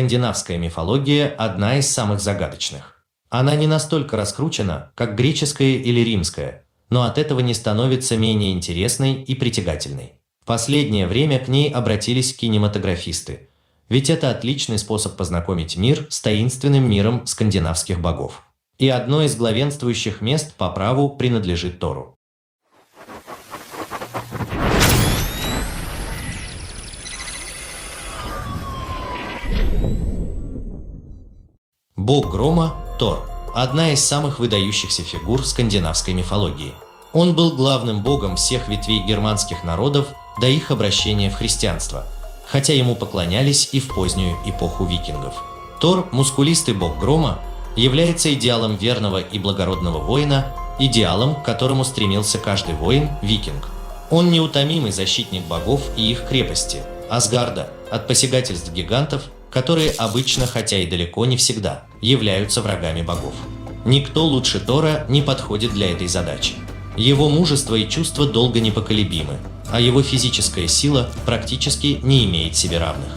Скандинавская мифология – одна из самых загадочных. Она не настолько раскручена, как греческая или римская, но от этого не становится менее интересной и притягательной. В последнее время к ней обратились кинематографисты, ведь это отличный способ познакомить мир с таинственным миром скандинавских богов. И одно из главенствующих мест по праву принадлежит Тору. Бог грома – Тор – одна из самых выдающихся фигур скандинавской мифологии. Он был главным богом всех ветвей германских народов до их обращения в христианство, хотя ему поклонялись и в позднюю эпоху викингов. Тор, мускулистый бог грома, является идеалом верного и благородного воина, идеалом, к которому стремился каждый воин-викинг. Он неутомимый защитник богов и их крепости, Асгарда, от посягательств гигантов, которые обычно, хотя и далеко не всегда, являются врагами богов. Никто лучше Тора не подходит для этой задачи. Его мужество и чувства долго непоколебимы, а его физическая сила практически не имеет себе равных.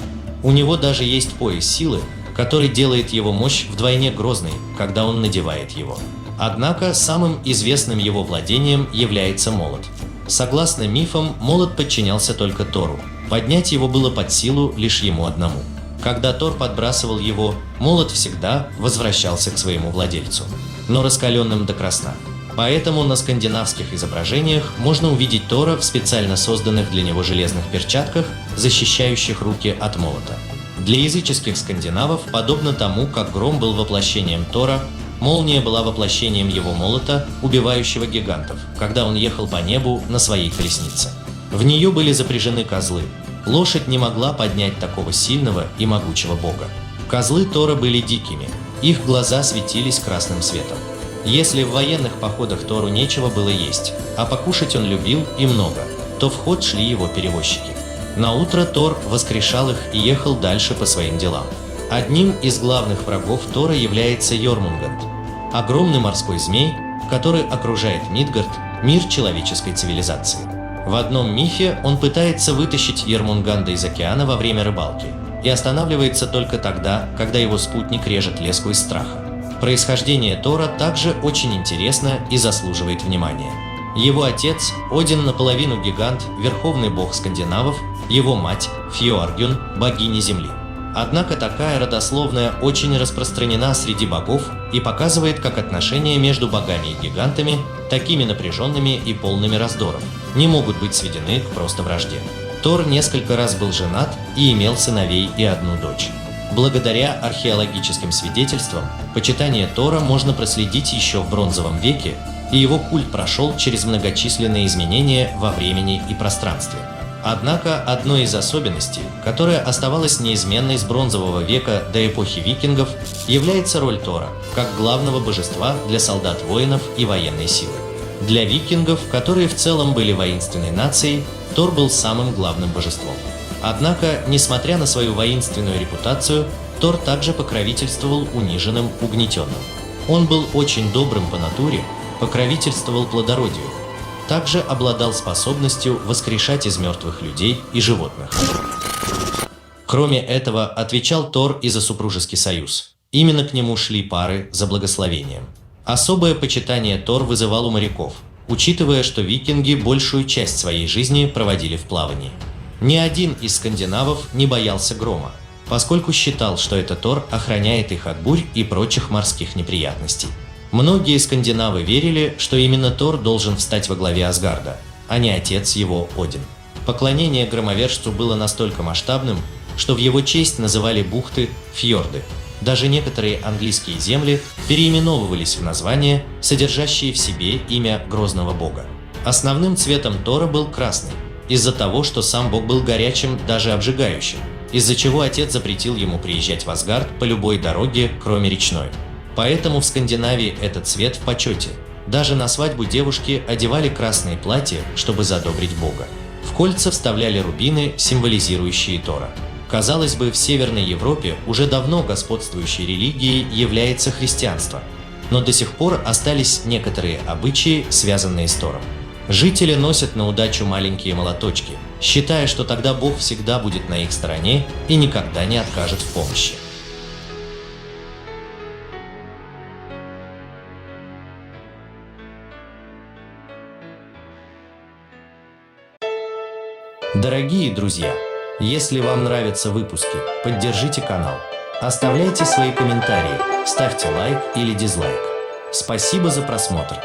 У него даже есть пояс силы, который делает его мощь вдвойне грозной, когда он надевает его. Однако самым известным его владением является молот. Согласно мифам, молот подчинялся только Тору. Поднять его было под силу лишь ему одному. Когда Тор подбрасывал его, молот всегда возвращался к своему владельцу, но раскаленным до красна. Поэтому на скандинавских изображениях можно увидеть Тора в специально созданных для него железных перчатках, защищающих руки от молота. Для языческих скандинавов, подобно тому, как гром был воплощением Тора, молния была воплощением его молота, убивающего гигантов, когда он ехал по небу на своей колеснице. В нее были запряжены козлы. Лошадь не могла поднять такого сильного и могучего бога. Козлы Тора были дикими, их глаза светились красным светом. Если в военных походах Тору нечего было есть, а покушать он любил и много, то в ход шли его перевозчики. Наутро Тор воскрешал их и ехал дальше по своим делам. Одним из главных врагов Тора является Йормунганд, огромный морской змей, который окружает Мидгард, мир человеческой цивилизации. В одном мифе он пытается вытащить Йормунганда из океана во время рыбалки и останавливается только тогда, когда его спутник режет леску из страха. Происхождение Тора также очень интересно и заслуживает внимания. Его отец – Один, наполовину гигант, верховный бог скандинавов, его мать – Фьоргюн, богиня земли. Однако такая родословная очень распространена среди богов и показывает, как отношения между богами и гигантами, такими напряженными и полными раздоров, не могут быть сведены к просто вражде. Тор несколько раз был женат и имел сыновей и одну дочь. Благодаря археологическим свидетельствам, почитание Тора можно проследить еще в бронзовом веке, и его культ прошел через многочисленные изменения во времени и пространстве. Однако одной из особенностей, которая оставалась неизменной с бронзового века до эпохи викингов, является роль Тора, как главного божества для солдат-воинов и военной силы. Для викингов, которые в целом были воинственной нацией, Тор был самым главным божеством. Однако, несмотря на свою воинственную репутацию, Тор также покровительствовал униженным, угнетенным. Он был очень добрым по натуре, покровительствовал плодородию. Также обладал способностью воскрешать из мертвых людей и животных. Кроме этого, отвечал Тор и за супружеский союз. Именно к нему шли пары за благословением. Особое почитание Тор вызывал у моряков, учитывая, что викинги большую часть своей жизни проводили в плавании. Ни один из скандинавов не боялся грома, поскольку считал, что это Тор охраняет их от бурь и прочих морских неприятностей. Многие скандинавы верили, что именно Тор должен встать во главе Асгарда, а не отец его Один. Поклонение громовержцу было настолько масштабным, что в его честь называли бухты фьорды. Даже некоторые английские земли переименовывались в названия, содержащие в себе имя грозного бога. Основным цветом Тора был красный, из-за того, что сам бог был горячим, даже обжигающим, из-за чего отец запретил ему приезжать в Асгард по любой дороге, кроме речной. Поэтому в Скандинавии этот цвет в почете. Даже на свадьбу девушки одевали красные платья, чтобы задобрить бога. В кольца вставляли рубины, символизирующие Тора. Казалось бы, в Северной Европе уже давно господствующей религией является христианство, но до сих пор остались некоторые обычаи, связанные с Тором. Жители носят на удачу маленькие молоточки, считая, что тогда Бог всегда будет на их стороне и никогда не откажет в помощи. Дорогие друзья, если вам нравятся выпуски, поддержите канал. Оставляйте свои комментарии, ставьте лайк или дизлайк. Спасибо за просмотр.